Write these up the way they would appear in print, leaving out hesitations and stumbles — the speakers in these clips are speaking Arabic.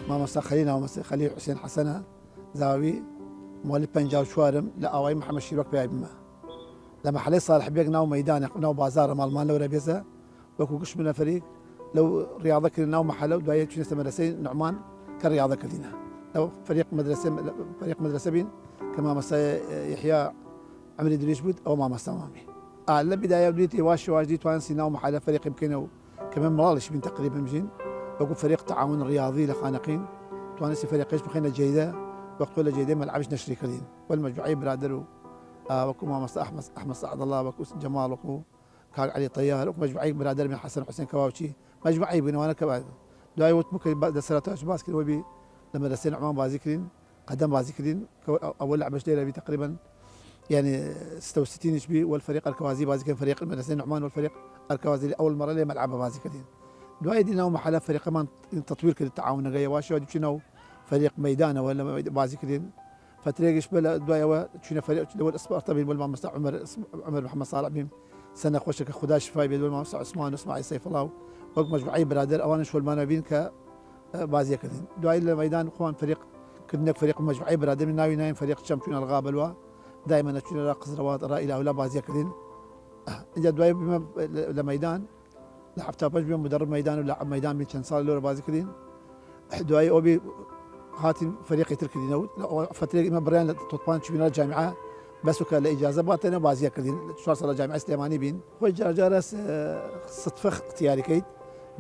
مامۆستا خەلیل مامۆستا خەلیل حوسێن حەسەنە زاوی مؤلف 54 لە ئاوایی محەممەد شیرۆک پیاوی بمە لە مەحەلەی ساڵح بێگ ناو مەیدانێک ناو بازارە ماڵمان لەورە بێزە وەکو گشت بنە فەریق لەو ڕیاضەکردن ناو مەحەلە و دوایە چونە مەدرسەی نوعمان کە ڕیاضەکردینە لەو فەریق مەدرسە بین کە مامۆستا یحیا عمری درویش بوود ئەو مامۆستا مامی لە بدایە دوێتی واش دیتوانسی ناو مەحەلە فەریقی بکەینەوە کە من مڵاڵش بین تقریبا بژین وەکو فريق تعاون رياضي لخانقين توانسي فريقيش بخينا جيدة وقت ولا جيدة ملعبش نشري كردين والمجموعي برادر وكو مامۆستا أحمد سعد الله وكو جمال وكو كاك علي طيار وكو مجموعي برادر من حسن حسين كواوشي مجموعي بين وانا كبعد دعاي وقت ممكن بعد سنتاش باسكت وبي لما درسين عمان بازيكرين قدم بازيكرين أول لعبة ليلة بي تقريبا يعني 66 يشبي والفريق الكوازي بازيكرين فريق المدرسين عمان والفريق الكوازي أول مرة لي ملعبة بازيكرين دعاي دينا ومحل فريق كمان تطوير كده التعاون جاي واش وادي شنو فريق ميدانه ولا بازيكرين فتريقش بلا دعاي شنو فريق دول اسبارتا بين والمامۆستا عمر محمد صالح بين سنه خوشك خدا شفاي بين والمامۆستا عثمان اسماعيل سيف الله وقت مجموعي برادر اوان شو المانا بين ك بازيكرين دعاي الميدان اخوان فريق كنا فريق مجموعي برادر من ناوي نايم فريق شامبيون الغابلوا دائما شنو راقص روات رائله ولا بازيكرين اجا دعاي لميدان لعبت باش بيوم مدرب ميدان ولاعب ميدان من كان صار له بازيكرين دعاي اوبي هاتي فريق يتركدين فترة ما بريان تطبان شبينا الجامعة بس وكان لإجازة باتنا بازيكرين شو صار الجامعة سليماني بين هو جالس صدفة اختياري كيد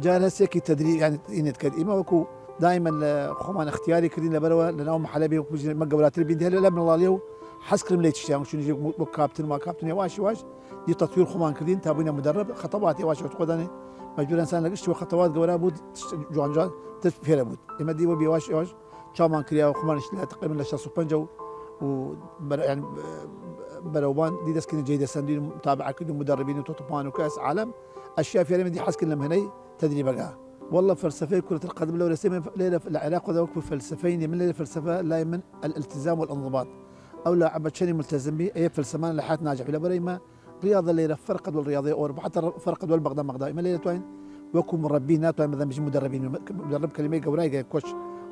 جالس يكي تدريب يعني ينتكد إما وكو دائما خمان اختياري كرين لبروا لناو محلبي ما قبلات البين دي لا من الله اليوم حسكر مليت شيء شنو يجي كابتن ما كابتن واش دي تطوير خمان كرين تابونا مدرب خطوات واش تقودني مجبور انسان لقيت خطوات قبلها بود جوان تفير بود اما دي وبي واش شامان كريا وخمان تقريبا لشخص بنجو و يعني بروان دي دسكن جيده سندين متابعه كده مدربين وتطبان وكاس عالم اشياء في دي حسكن لهم هني تدريبها والله فلسفه كره القدم لو رسمها ليله العلاقه ذوك فلسفين من ليله فلسفه لا من الالتزام والانضباط او لاعب شني ملتزم به اي فلسفه لحياه ناجح بلا بريمه رياضه اللي فرقد والرياضيه او حتى فرقد والبغداد مقدار ما ليله وين وكو مربين توين مثلا مش مدربين مدرب كلمه قورايقه كوش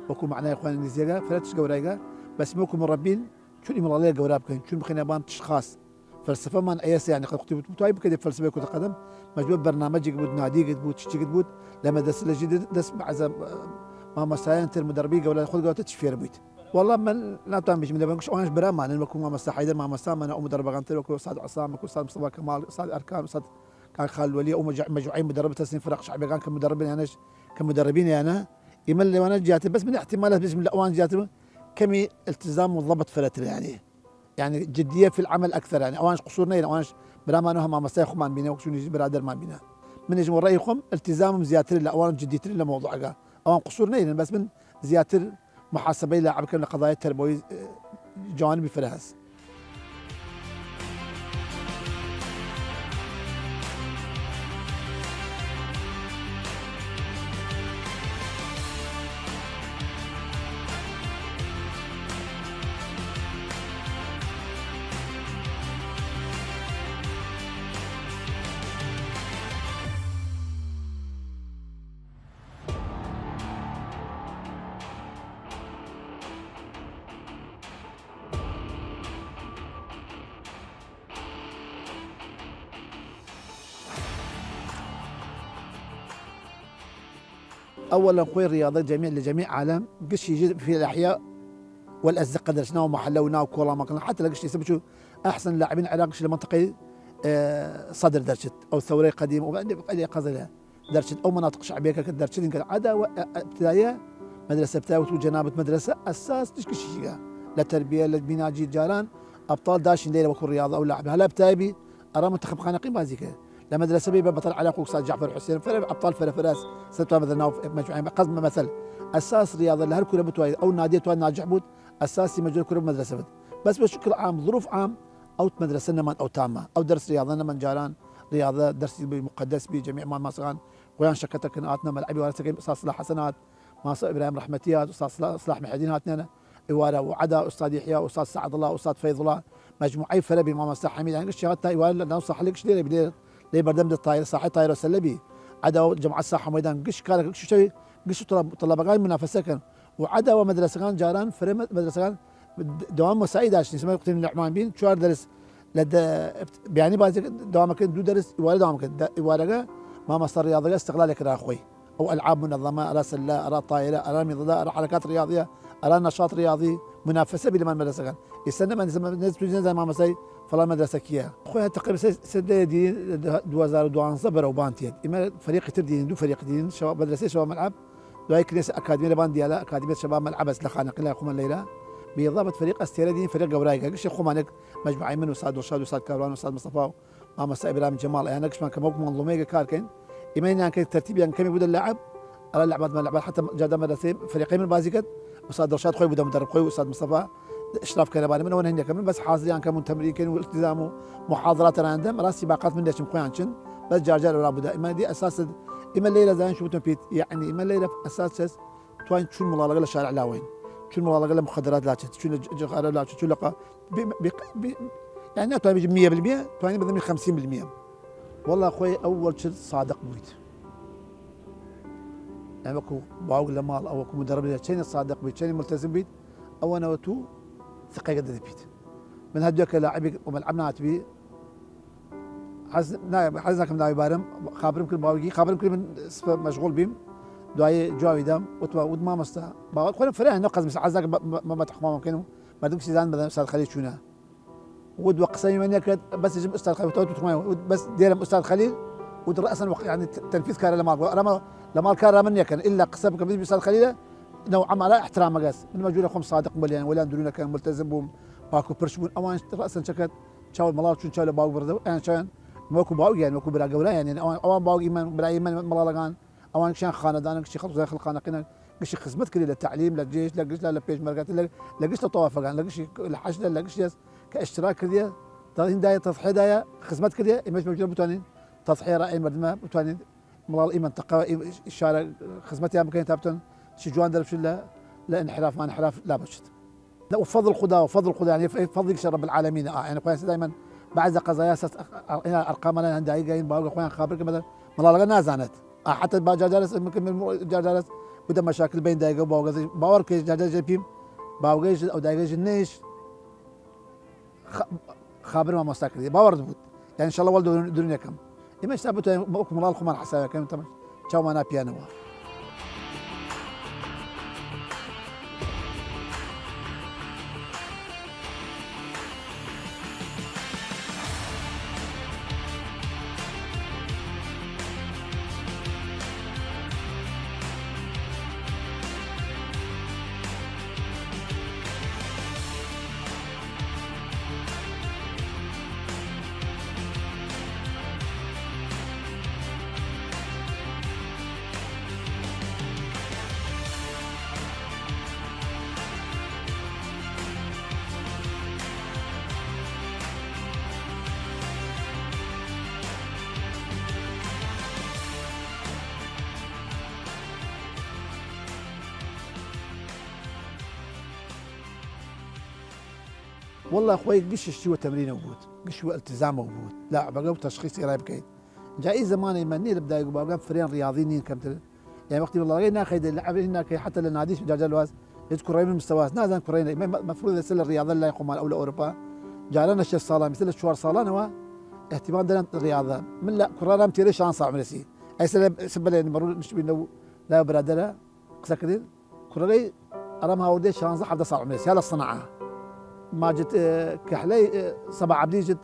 وكو معنا يا اخوان نزيقه فلاتش قورايقه بس موكو مربين شو اللي مراليه قوراب كان شو مخينا بان اشخاص فلسفه من ايس يعني قد كتبت متوايب كده فلسفه كره قدم مجبور برنامج يقبض نادي قد بوت تشي قد بوت لما دس لجد دس بعزم ما مسايان المدربين ولا خذ قوت تشفير بيت والله من لا تعمل مش من بنكش انا برام انا بكون ما مستحيل ما مسام انا مدرب غنتر وكو استاذ عصام وكو استاذ مصطفى كمال استاذ اركان استاذ كان خالد ولي مجموعين مدرب تسنيم فرق شعبي كان كمدربين انا كمدربين انا يمل وانا جات بس من احتمالات بس من الاوان جات كمي التزام وضبط فتره يعني جديه في العمل اكثر يعني اوانش قصورنا اوانش برام انا ما مسايخ ما بينا وشو نجي برادر ما بينا من يجمع رايكم التزام زياده الاوان جديه الموضوع اوان قصورنا بس من زياده محاسبه لاعب كان قضايا تربوي جوانب فرهس اولا خوي الرياضه لجميع عالم قش يجي في الاحياء والازقه درسناه ومحلوناه وكولا ما كنا حتى لقش يثبتوا احسن لاعبين عراق المنطقه صدر درشت او ثوري قديم وبعدين قصدها درشت او مناطق شعبيه كدرشت عدا ابتدائيه مدرسه بتاوت وجنابه مدرسه اساس تشكي لتربيه لبناء جيل جاران ابطال داشين ليله وكل رياضه او لاعب هلا بتايبي ارى منتخب خانقين بازيكا لمدرسه بي بطل على اخوك استاذ جعفر الحسين ابطال فراس ستة مثلا مجموعين قصد مثل اساس رياضه اللي هالكره بتوي او نادي توي ناجح بود اساسي مجال كره بمدرسه بس بشكل عام ظروف عام او مدرسه من او تامه او درس رياضه من جاران رياضه درس مقدس بجميع ما مصغان ويان شكتك كناتنا ملعبي ورثه استاذ صلاح حسنات ماصر ابراهيم رحمتيات استاذ صلاح محدين هاتنا ايوالا وعدا استاذ يحيى استاذ سعد الله استاذ فيض الله مجموعي فربي ماما استاذ حميد يعني شغلتها ايوالا نوصح لك ليه بليل ليه بردم الطايره صاحي طايره سلبي عدا جماعه الساحه ميدان قش كارك قش شيء قش طلاب منافسه كان وعدا ومدرسه كان جاران فريم مدرسه كان دوام مساعد عشان اسمه يقتل النعمان بين شو درس لدى يعني بعد دوامك دو درس ايوالا دوامك ايوالا ما مصر رياضيه استغلالك يا اخوي او العاب منظمه ارى سله ارى طايره ارى مضاء ارى حركات رياضيه ارى نشاط رياضي منافسه بين المدرسه كان يستنى ما نسبه زي ما مسي فلا مدرسه كيا خويا تقريبا سد دي 2012 صبر وبانتيد اما فريق تردين دو فريق دين شباب مدرسه شباب ملعب دو كنيسه اكاديميه بانديالا اكاديميه شباب ملعب بس لخانق لا خم الليله بإضافة فريق استيرادي فريق قورايقة قش خمانك مجموعة من وساد رشاد وساد كاروان وساد مصطفى ماما ابراهيم جمال يعني قش ما كموك منظومه كاركين إيمان يعني ترتيب يعني كم يبدا اللاعب على اللعبات ما لعبات حتى جادا مدرسه فريقين من بازيكت وساد رشاد خوي بدا مدرب خوي وساد مصطفى اشراف كنباني من وين هنا كمان بس حاضرين يعني كم تمرين والالتزام ومحاضرات انا عندهم راسي باقات من داش مخوانشن بس جارجال ولا بدا اما دي اساس اما الليله زين شو بيت يعني اما الليله اساس توين شو الملاقه للشارع لا وين شو الملاقه للمخدرات لا شو جغاره لا شو لقى يعني توين 100% توين بدهم 50% والله اخوي اول شيء صادق بويت يعني اكو باوق لمال او اكو مدرب شيني صادق بيت شيني ملتزم بيت او انا وتو ثقه قد بيت من هدوك لاعبي وملعبنا تبي حزنا كم ناوي بارم خابرم كل باوقي خابرم كل من مشغول بيم دواي جواوي دام ود ما مستا باوق خونا فرح نقص مس عزاك ما تحكم ممكن ما دوك سيزان بدل استاذ خليل شونا ود وقسي من بس يجيب استاذ خليل بس دير استاذ خليل ود راسا يعني تنفيذ كار لما كار من يكن الا قسم كم استاذ خليل نوعا ما لا احترام مقاس من مجهول خم صادق مليان ولا ندرون كان ملتزم بهم باكو برشبون اوان راسا شكت تشاو الملاط شو تشاو باوق برده انا شان ماكو باوق يعني ماكو برا قولا يعني اوان باوق ايمان بلا ايمان ملالغان اوان شان خاندان شي خلص داخل خانقنا قش خدمت كل للتعليم للجيش لقش لبيج مرقات لقش لطوافقان لقش الحشد لقش كاشتراك كذا تاين داية تضحية داية خدمت كذا مش موجود بتوانين تضحية رأي مردمة بتوانين ملال ايمان تقوى الشارع خدمتها مكان تابتون شي جوان درب شو لا انحراف ما انحراف لا بشت لا وفضل الخدا وفضل الخدا يعني فضل رب العالمين يعني كويس دائما بعد قضايا ارقام انا عندي جايين باوق اخوان خابرك مثلا ملالغه نازانت حتى باجا جالس ممكن من جالس بدا مشاكل بين دايقه باور كيس جالس جيبيم باوقيش او دايقه النيش خابر ما مستقر باور دبوت يعني ان شاء الله ولدوا دنيا كم اما ثابت ملال خمان حسابك كم تمام تشاو مانا بيانو والله اخوي قش شو تمرين موجود قش التزام موجود لا بقى تشخيص قرايب كيد جاي زمان يمني بدايه بقى فرين رياضيين كم يعني وقت والله غير ناخذ اللعب هنا حتى النادي جاجلواز يذكر قريب من مستواه نازل كورين المفروض يصير الرياضه لا يقوم على اولى اوروبا جالنا الشيء صالة مثل الشوار صالة هو اهتمام دنا الرياضه من لا كورونا متيري شان صعب مرسي اي سبب مرور مش بينو لا برادله قسكدين كوري ارمها ودي شان صح صعب مرسي هذا الصناعه ما جت كحلي صبع عبدي جت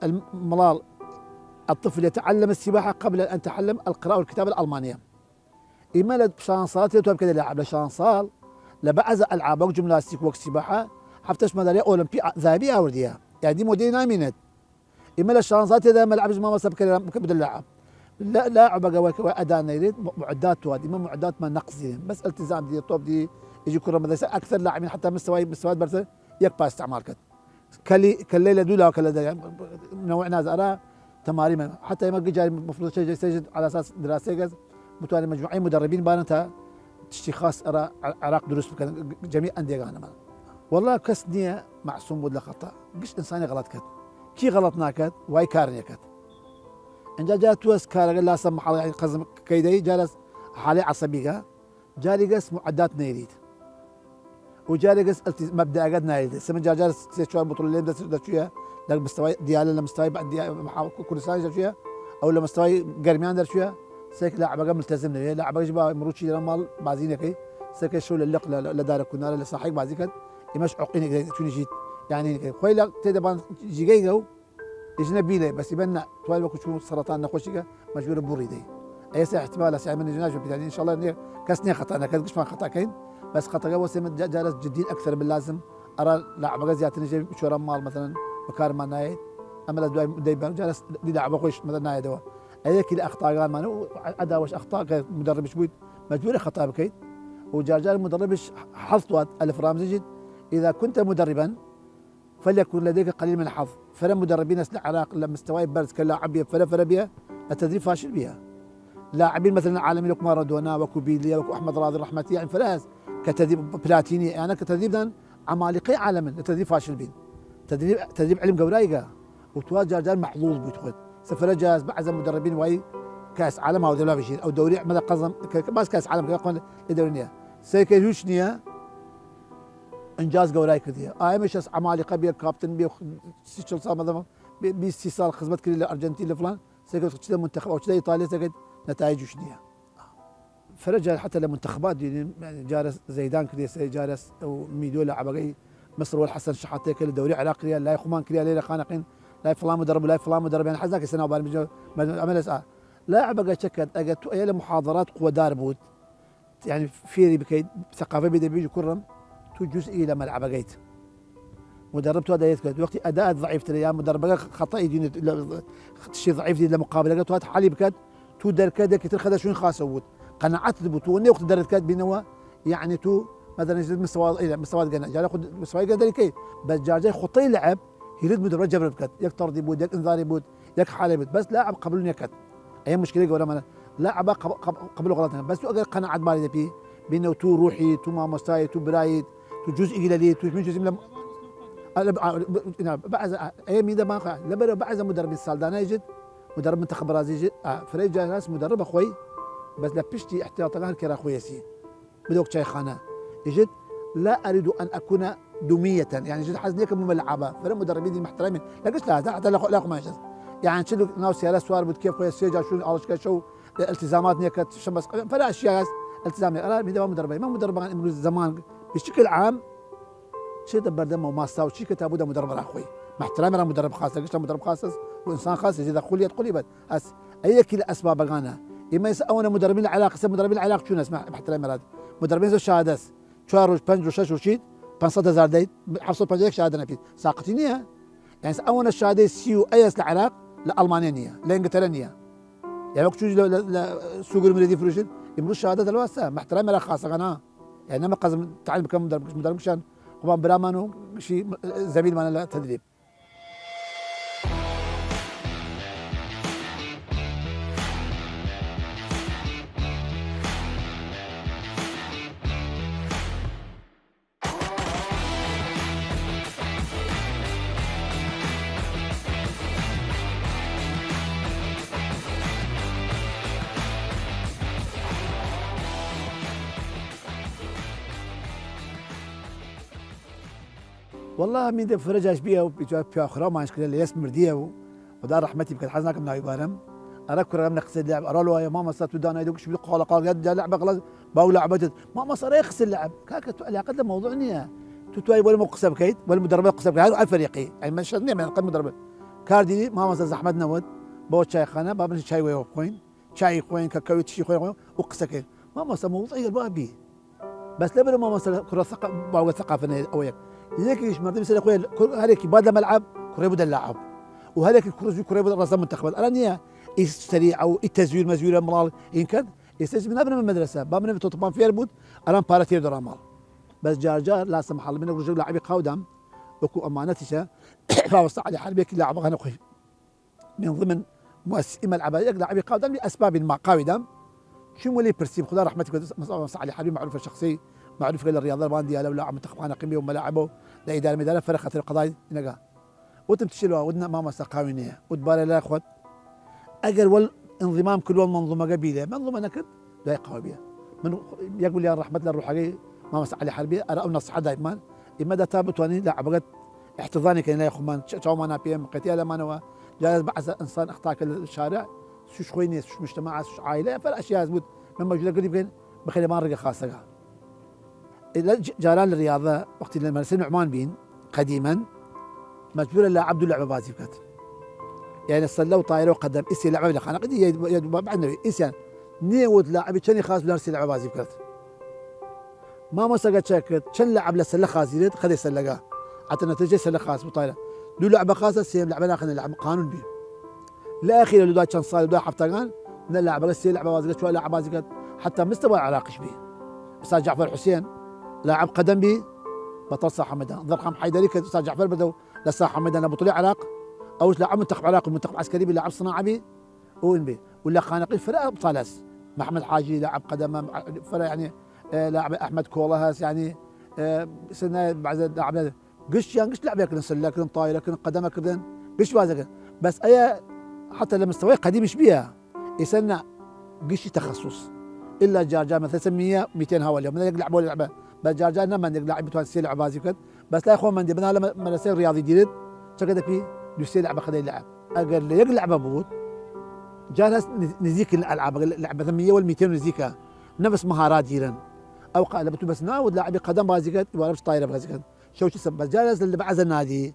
الملال الطفل يتعلم السباحه قبل ان يتعلم القراءه والكتابه الالمانيه. إما بشانصات يتوب كذا لاعب لشانصال لبعض الالعاب وك جمناستيك وك سباحه حفتش ميداليه اولمبي ذهبيه اورديها يعني دي مودي نامينت اما الشانسات اذا ما لعبش ما مسبك بدل اللعب لا لاعب بقى اداء نيريد معدات وادي ما معدات ما نقص بس التزام دي الطوب دي يجي كره مثلا اكثر لاعبين حتى مستوى برسل يكفى استعمال كت كالليله دولا وكلا نوعنا زرا تمارين حتى ما جاي المفروض شيء يسجل على اساس دراسه متوالي مجموعين مدربين بانتها اشتخاص ارى عراق دروس جميع انديه غانما والله كس نيه معصوم ولا خطا قش انساني غلط كت كي غلطنا كت واي كارني كت ان جات توس كار لا سمح الله يعني قزم كيدي جالس حالي عصبيه جالي قس معدات نيريد وجالي قس مبدا قد نايد سمن جالس شويه بطوله اللي بدا شويه لمستوى ديال لمستوى بعد كل سنه شويه او لمستوى قرميان در شويه سيك لاعب ملتزم له لاعب جبا مروتشي لمال بازينه كي سيك شو للق لدار كنا لصاحب بازيك يمش عقيني شنو جيت يعني خويلا تدبان جيجيو اجنبي له بس يبنى توالي وقت شو سرطان نخوشيكا مجبور بوريدي اي ساعه احتمال ساعه من الجناج يعني ان شاء الله كسني خطانا كدقش ما خطا كاين بس خطا قوي جالس جديد اكثر من اللازم ارى لاعب غزيات نجي شو رمال مثلا بكار ما نايد اما دايبان جالس يلعب خوش مثلا نايد هو هذيك الاخطاء قال ما عدا واش اخطاء مدرب شوي مجبور خطا بكيت وجارجار المدرب حظت الف رامز جد اذا كنت مدربا فليكن لديك قليل من الحظ فلا مدربين العراق لما مستواي برز كلاعب فلا بها التدريب فاشل بها لاعبين مثلا عالمي لك مارادونا وكوبيليا واحمد راضي رحمتي يعني فلاس كتدريب بلاتيني انا يعني كتدريب عمالقه عالميا التدريب فاشل بين تدريب علم قورايقه وتواجه رجال محظوظ بيدخل سفر جاز بعض المدربين واي كاس عالم او دولة بشير او دوري ماذا قصم بس كاس عالم كذا الدورية سيكيروشنيا انجاز قوراي كذا مش عمالقه بيا كابتن بيا سيشل صار مثلا باستيصال خدمت كل الارجنتين لفلان سيكل منتخب او كذا ايطاليا سيكل نتائج شنيا فرجع حتى المنتخبات يعني جالس زيدان كذا جالس او ميدو لعبقي مصر والحسن شحاتي كل دوري عراقي لا يخمان كريا ليله خانقين لا فلان مدرب لا فلان مدرب يعني حزاك السنه وبال عمل لاعب بقى شكت اجت الى محاضرات قوى دار بود يعني في بكيد ثقافه بيجي بيجي كرم تو جزء الى ملعب بقيت مدرب تو اداء وقت اداء ضعيف ترى مدرب خطا يجي شيء ضعيف دي لمقابله قالت حالي بكات تو دركدك ترخذ شنو خاصه قناعات بتو وقت دركات بينوا يعني تو مثلا مستوى الى مستوى قنا جا ياخذ مستوى قدر كي بس جاي خطي لعب يريد مدرب جبر بكت يك طرد يبود يك انذار يبود يك حاله يبود بس لاعب قبل يكت اي مشكله ولا ما لاعب قبل غلطنا بس تو قناعات مالي بي بينه تو روحي تو ما مستاي تو برايد تو جزء الى لي تو من جزء من بعض اي ميدا ما لبر بعض مدرب السالدانه يجد مدرب منتخب برازيل يجد فريق جاي ناس مدرب اخوي بس لبشتي احتياطها كرا خويسي بدوك شاي خانه يجد لا اريد ان اكون دميه يعني جد حزنيك ملعبه فلا مدربين محترمين لا قلت لا حتى لا ما يعني شنو ناس يا سوار بد كيف كويس سيجا شو شو التزامات نيكت شمس فلا اشياء التزام انا ما مدربين ما مدرب زمان بشكل عام شيء دبر دمه وما استوى شيء كتابه ده مدرب اخوي مع احترامي انا مدرب خاص قلت مدرب خاص وانسان خاص اذا خليت قلبت اي كل اسباب انا اما يسوون مدربين العلاقه مدربين العلاقه شو اسمع باحترامي هذا مدربين زو شهادات شهر بنج وشش وشيت 500,000 دايت حصل بنجك شهاده نبي ساقطينيها يعني اول الشهاده سيو ايس العراق لالمانيا لانجلترا يعني وقت سوق المريدي فروشن يمروا الشهاده الواسعه مع احترامي لا خاصه انا يعني ما قصد تعلم كم مدرب مشان قبان بلا مانو شيء زميل معنا تدريب والله من فرجاش بيها وبيجاب في اخرى ما اشكال اللي يسمر ديه ودار رحمتي بكل حزناك من عيبارم اراك رمنا قصد لعب ارى له يا ماما صارت ودانا يدوك شو قال قد لعبه خلاص باو لعبه ماما صار يخسر اللعب كاك علاقه الموضوع نيه تتواي ولا مقصب كيد ولا مدرب قصب هذا الفريقي يعني ما شدني من قد مدرب كاردي ماما صار زحمت نود بو شاي خانه باب شاي وين شاي خوين كاكاو شي خوين وقصك ماما صار موضوع البابي بس لا ما مثلا كره ثقافه اويك ليك ايش مرضي مثلا اخويا هذيك بعد الملعب كره يبدا اللاعب وهذيك كره يبدا راس المنتخب انا نيه سريع او التزوير مزوير امرال يمكن يستجيب من ابن المدرسه باب من طبعا في ربود الان باراتير درامال بس جار لا سمح الله من رجل لاعب قودم وكو امانتشه فاوصى على حربك لاعب انا من ضمن مؤسسي ملعب لاعب قودم لاسباب ما قاودم شو مولي برسيم خدا رحمتك مصطفى علي حبيب معروف الشخصي معروف قال الرياضه البانديه لو لاعب منتخب انا قيمه وملاعبه لا اداره ميدان فرقت القضايا نقا وتمتشلوا ودنا ما مسقاوينيه وتبالي لا اخوت اجل والانضمام كل منظومه قبيله منظومه نكد لا يقوى بها من يقول لي رحمه الله الروح حقي ما مسح علي حربي ارى نصح دائما اما تابت واني لاعب احتضاني كان لا يخمان شو ما انا بيم قتيل ما انا جالس بعض انسان اخطاك الشارع شو خويني شو مجتمع شو عائله فالاشياء زبط من موجوده قريب بخلي ما رقه خاصه جاران الرياضه وقت لما سن عمان بين قديما مجبور اللاعب دو لعبه بازي كات يعني صلوا طايره وقدم اسي لعبه ولا خانق دي بعد اسي نيود لاعب كان خاص بلا لعبه بازي كات ما مسقت شاكت كان لعب لسله خازيرت خذ يسلقها حتى النتيجه سله خاص بطايره دو لعبه خاصه سيم لعبه اخر نلعب قانون بيه لا اخي لو كان صار دا حفتقان نلعب بس لعبه بازي شو لعبه بازي حتى مستوى العراق به استاذ جعفر حسين لاعب قدم بي بطل صاح حمدان ضرخم حيدري استاذ جعفر بدو لصاح حمدان ابو طليع عراق او لاعب منتخب عراق المنتخب العسكري لاعب صناعه بي بي ولا خانقين فرق ابطالس محمد حاجي لاعب قدم فرق يعني لاعب احمد كولهاس يعني سنه بعد لاعب قش يعني قش لعبه كن سله كن طايره كن قدمه كن قش بازك بس اي حتى لمستوى قديم بيها يسنى قش تخصص الا جار مثلا 100 200 هوا اليوم يلعبوا لعبه بس جار نما نلعب بتوان سي لعبه بازي بس لا اخوان من دي بنا لما سير رياضي جديد شكد في يسي لعبه خذ يلعب قال لي يلعب ابوت جالس نزيك الالعاب لعبه 100 وال 200 نزيكها نفس مهارات جيران او قال بس ناود لاعب قدم بازي ولا مش طايره بازي شو بس جالس اللي بعز النادي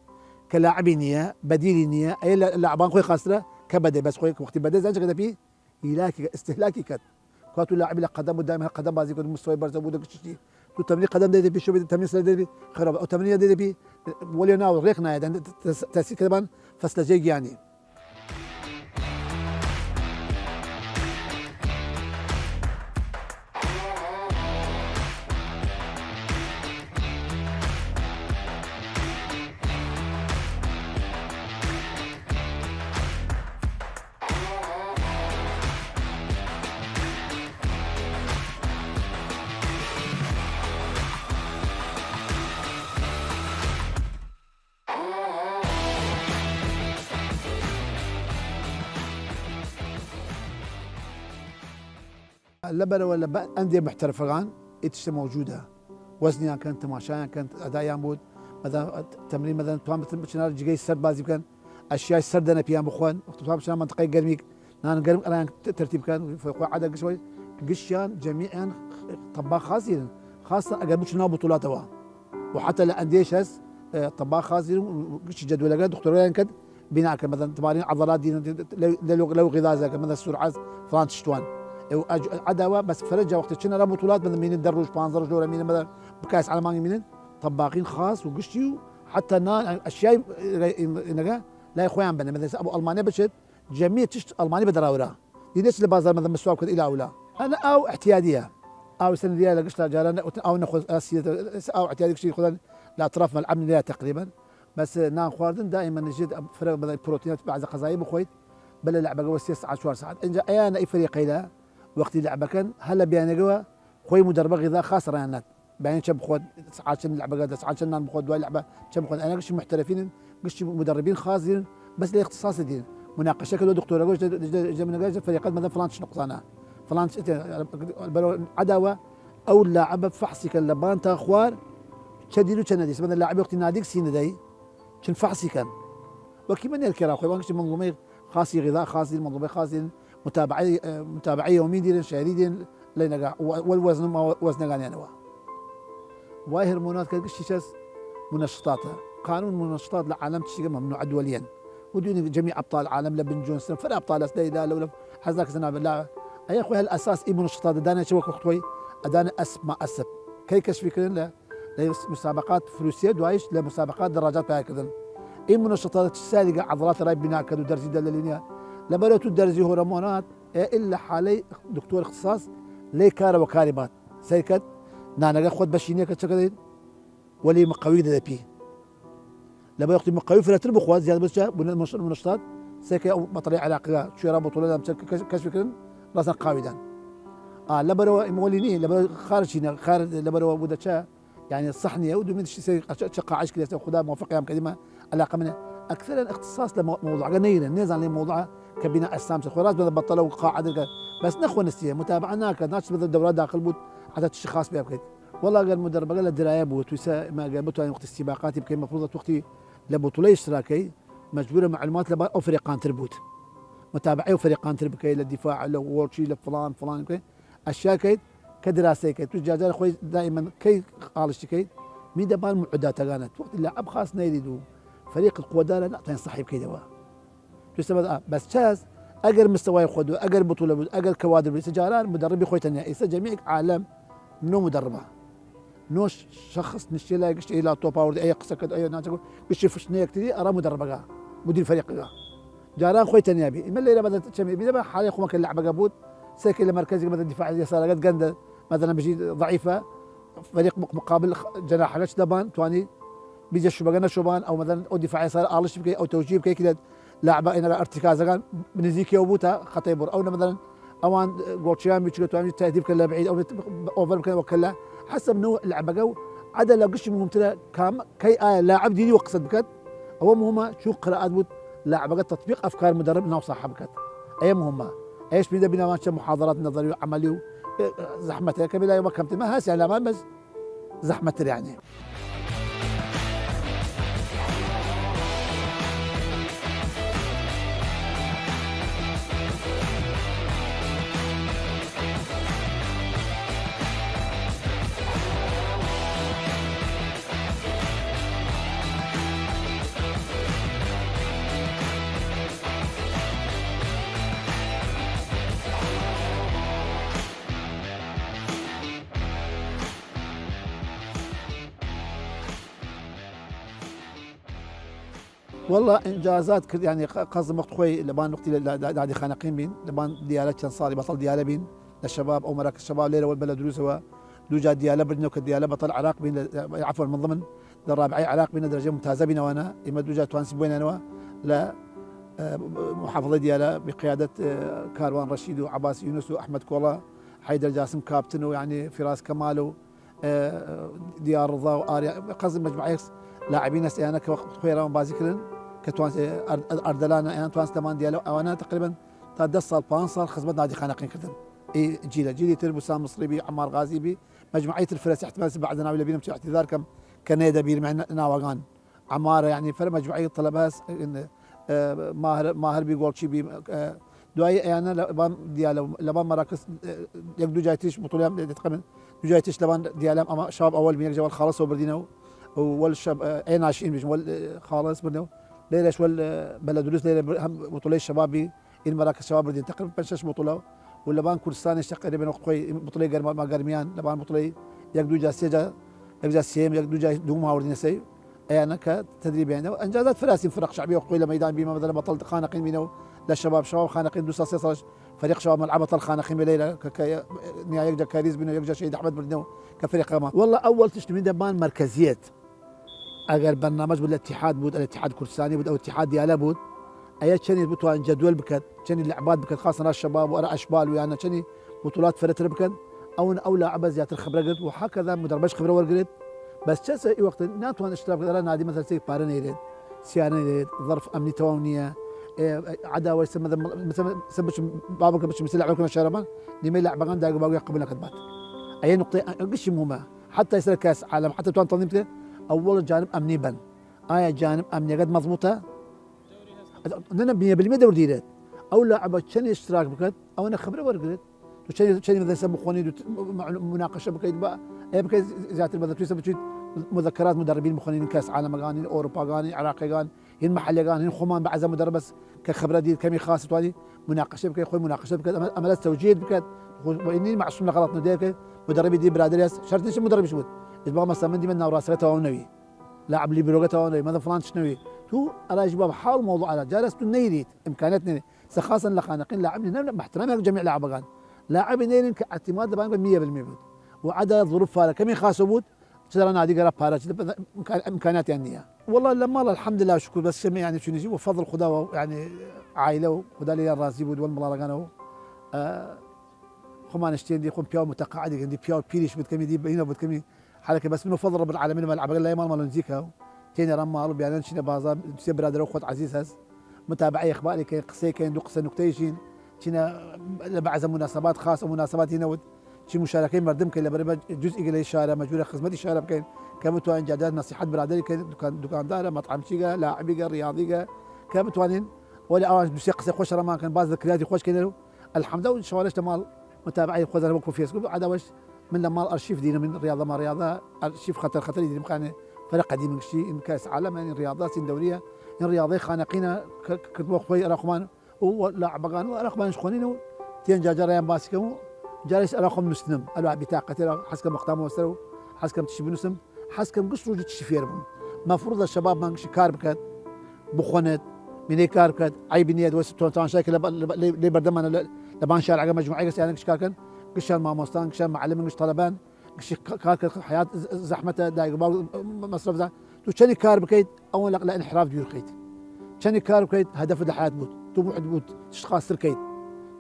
كلاعب نيه بديل نيه اي لاعبان خوي خاسره كبدا بس خوي وقت بدا زين كذا في هلاكي استهلاكي كت كاتو لاعب قدم دائما قدم بازي كنت مستوى برزه بودك شتي تو تمرين قدم دي بي شو بدي تمرين سله دي خرب او تمرين دي بي ولي ناو ريقنا يعني تاسيس كمان فصل جاي يعني لبنه ولا انديه محترفه الان اتش موجوده وزنها كانت تماشايا كانت اداء يامود مثلا تمرين مثلا توام مثلا جاي السرد بازي كان اشياء السرد انا بيان بخوان وقت توام مثلا منطقه قرميك نان قرم انا ترتيب كان فوق عدد شوي قشيان جميعا طباخ خاصين خاصه اقربش ناو بطولات هوا وحتى الانديه شاس طباخ خاصين وقش جدول دكتورين كد بناء مثلا تمارين عضلات دي لو غذاء زي مثلا السرعه فلان تشتوان عداوه بس فرجه وقت كنا لا بطولات مثلا مين الدروج بانزرج ولا مين مثلا بكاس عالم مين طباخين خاص وقشتي حتى اشياء لا اخوان بنا مثلا ابو المانيا بشت جميع تشت المانيا بدراوره ليش البازار مثلا مسواق كذا الى اولى انا او احتياديه او سنه ديال قشطه جارنا او ناخذ او احتيادي شيء خذ الاطراف ملعب تقريبا بس نان خواردن دائما نجد فرق مثلا بروتينات بعض قزايم وخويت بلا لعبه قوي 10 ساعات انجا ايانا اي فريق لا وقت لعبه كان هلا بيان قوى خوي مدربه غذاء خاص رانات بعدين شب خود ساعات لعبه قاعده ساعات نان بخود دواء لعبه شب خود انا قش محترفين قش مدربين خاصين بس لاختصاص دين مناقشه كل دكتور قش من قاعد فريقات مثلا فلان نقصانه فلان عداوه او اللاعب فحصي كان لبان تا اخوار شديدو كندي مثلا اللاعب وقت ناديك سين داي شن فحصي كان وكيف من الكرا خوي بانش منظومه خاصي غذاء خاصي منظومه خاصي متابعي يومي ديال شهري ديال لينقع والوزن ما وزن غاني انا واي هرمونات كالقشيشس منشطات قانون منشطات العالم تشي ممنوع دوليا ودون جميع ابطال العالم لبن جونسون فلا ابطال لا لولا حزاك سنه بالله يا اخوي هالاساس اي منشطات دانا شو وقت خوي ادانا اسمع اسب كي كشفي كردن لمسابقات فروسيه دوايش لمسابقات دراجات بها كردن اي منشطات السالقه عضلات راي بناء كدو درزي دلالينيا لبرتو الدرزي هرمونات الا حالي دكتور اختصاص لي كار وكاربات سيكت نانا خد بشينيا كتشكدين ولي مقاوي دبي لما يقتل مقاوي فلا تربو خوات زياده بس منشطات سيكي او مطريع علاقه شو راه بطوله كشف كردن راسا قاويدان لبرو موليني لبرو خارج لبرو بودتشا يعني الصحنيه ودو من شقه عايش كذا خدها موافقه يام كلمه علاقه من اكثر اختصاص لموضوع غنينا نزل موضوع كبناء السامس خلاص بدل بطلوا قاعده بس نخوه نسيه متابعنا ناس بدل الدورات داخل بوت عدد الشخاص بها بكيت والله قال المدرب قال الدرايه بوت ويسا ما قال بوت وقت السباقات يمكن المفروض وقتي لبطوله اشتراكي مجبوره معلومات لبا او فريقان تربوت متابعي وفريقان تربكي للدفاع لو وورشي لفلان فلان يمكن اشياء كيد كدراسه كيد تجاجر خوي دائما كي قال اشتكيت مين دبان معدات كانت وقت اللاعب خاص نيريدو فريق القوى دار لا صاحب كي دوا تستفاد بس شاز اقر مستوى ياخذوا اقر بطوله اقر كوادر بالسجاران مدرب خويتنا يس جميع عالم نو مدربه نوش شخص نشي لا قشي لا توب باور اي قصه كد اي ناس بشوف شنو كتير ارى مدربه مدير فريق جاران خويتنا يبي ما اللي بدات تشمي بي حاليا خو كان لعبه قبود ساكن المركزي مثلا الدفاع اليسار قد قنده مثلا بيجي ضعيفه فريق مقابل جناح حاجه دبان تواني بيجي شبغنا شوبان او مثلا او دفاع يسار الش بكي او توجيه بكي كده لاعب انا ارتكاز كان بنزيكي وبوتا خطيبر او مثلا اوان جوتشيان بيجي تواني تهديف كلا بعيد او اوفر كان وكلا حسب نوع اللعبه جو عدا لو قش ممتلئ كام كي لاعب ديني وقصد بكت او مهمه شو قراءات بود لاعب تطبيق افكار مدرب ناو صاحب بكت اي مهمه ايش بينا ماشي محاضرات نظريه وعمليه زحمتها كبيره يوم كمت ما هسه لا بس زحمتها يعني والله انجازات يعني قصد وقت خوي لبان وقتي دادي خانقين بين لبان ديالة كان صاري بطل ديالة بين للشباب او مراكز الشباب ليله والبلد دروسوا دوجا ديالة بدنا كديالة بطل عراق بين عفوا من ضمن الرابعي عراق بين درجه ممتازه بين وانا اما دوجا توانسي بين انا لا محافظه ديالة بقياده كاروان رشيد وعباس يونس واحمد كولا حيدر جاسم كابتن ويعني فراس كمال ديار رضا واريا قصد مجموعه لاعبين انا كوقت خويا بازي كلن كتوانس اردلانا يعني توانس تمان ديالو انا تقريبا تا صال بانصال خدمت نادي خانقين كردن اي جيلي تربو سام مصري بي عمار غازي بي مجموعيه الفرس احتمال بعد ناوي لبينا مش اعتذار كم كنيدا بي مع ناوغان عماره يعني فرق مجموعيه طلبات ماهر بي جولشي بي دواي انا لبان ديالو لبان مراكز يقدو جايتيش بطوله تقريبا جايتيش لبان ديالهم اما شباب اول بين جوال خالص وبردينو والشب اي ناشئين بيجوا خالص بدنا ليش بلد دروس ليله هم بطوله الشباب المراكز الشباب بدين تقريبا بنشش بطوله ولا بان كردستان تقريبا وقت خوي بطوله ما قرميان لبان بطوله يقدو جاسيجا يقدو سيم يقدو جاي دوم هاوردين سي انا كتدريب يعني انجازات فراسي فرق شعبيه وقوي ميدان بما مثلا بطل خانقين بينو للشباب شباب خانقين دوسا سيصل فريق شباب ملعب بطل خانقين بليله نهايه يقدر كاريز بينو يقدر شهيد احمد بردنو كفريق قامات والله اول تشتمين دبان مركزيات اگر برنامج بود الاتحاد بود الاتحاد كردستاني بود او اتحاد ديالا بود ايا شني بتوان جدول بكت شني اللعبات بكت خاصه الشباب وانا اشبال ويانا شني بطولات فرت بكت او لاعب زياده الخبره قلت وهكذا مدربش خبره ورقلت بس شاسه اي وقت ناتوان اشتراك نادي مثلا سي بارن يريد سيانه يريد ظرف امني توانيه عداوه مثلا سبش بابك بش مثل لعبكم الشرمان دي ما يلعب غان داق باقي قبل كتبات اي نقطه قش مهمه حتى يصير كاس عالم حتى توان تنظيم اول جانب امني بن جانب امني قد مضبوطه انا 100% دور ديرت او لاعب شن اشتراك بكت او انا خبره ورقت شن مثلا يسموا خوني مناقشه بكيت بقى بكيت ذات مثلا تسمى مذكرات مدربين مخونين كاس عالم غاني اوروبا غاني عراقي غاني هن محلي غاني هن خمان بعز مدرب بس كخبره دي كمي خاصه توالي مناقشه بكيت خوي مناقشه بكيت امل توجيه بكيت واني معصوم غلط نديك مدربي دي برادري شرط نيش مدرب شبود يبغى مثلا من دي من راسته ونوي لاعب لي بلوغته ونوي ماذا فلان شنوي تو انا جباب حاول موضوع على جالس نيريت امكانياتنا خاصه لخانقين لاعبين باحترامي جميع لاعبان لاعب نيرين كاعتماد بان 100% بود وعدا ظروف فارق كم خاص بود ترى نادي قرب بارا امكانيات يعني والله لما الله الحمد لله شكر بس يعني شو نجيب وفضل خدا يعني عائله وخدا لي الرازي بود والملارقانه خمان اشتين دي خم بيو متقاعد عندي بيو بيريش بتكمي دي هنا بتكمي حالك بس منه فضل رب العالمين ما العب لا مال نزيكا تاني رمال بيان شنو بازار سي برادر اخوت عزيز هز متابعي اخباري كاين قصي كاين دو قصه نكتيشين شنا بعض مناسبات خاصه مناسبات هنا شي مشاركين مردم كاين بربا جزء قال الشارع مجبور خدمتي الشارع كاين كمتوا انجازات نصيحات برادري كاين دكاندار مطعم شيغا لاعبي رياضي كمتوانين ولا اوان بس قصي خوش رمان كان بعض ذكريات خوش كاين الحمد لله ان شاء الله مال متابعي خذ انا بكون فيسبوك عاد واش من لما الارشيف دينا من رياضه ما رياضه ارشيف خطر يدير مكان فرق قديم شيء من كاس عالم يعني رياضات دوليه رياضي خانقينا كتبوا خوي رقمان ولاعبان ورقمان شخونين تين جاجريان باسكو جالس رقم نسنم الوا بطاقه حسب مقدمه وسرو حسب تشبي نسم حسب قصروا تشفيرهم مفروض الشباب ما شكار بكت بخونت من كاركت عيب نيد وستون شكل لي بردمان لبان شارع مجموعه يعني كشكار كان قشان ما مستان قشان معلم قش طلبان قش كارك حياه زحمته دايق مصرف ذا تو شني كار بكيت اول لا انحراف ديور كيت شني كار بكيت هدف الحياه بوت طموح بوت خاص كيت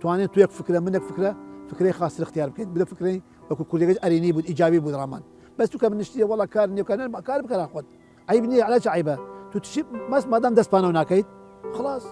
تواني تو يك فكره منك فكره خاص الاختيار بكيت بدا فكري وكل كل اريني بود ايجابي بود رامان بس تو كان نشتي والله كارني وكان كار بكره اخذ عيبني علاش عيبه تو تشي ما دام دسبانه هناك خلاص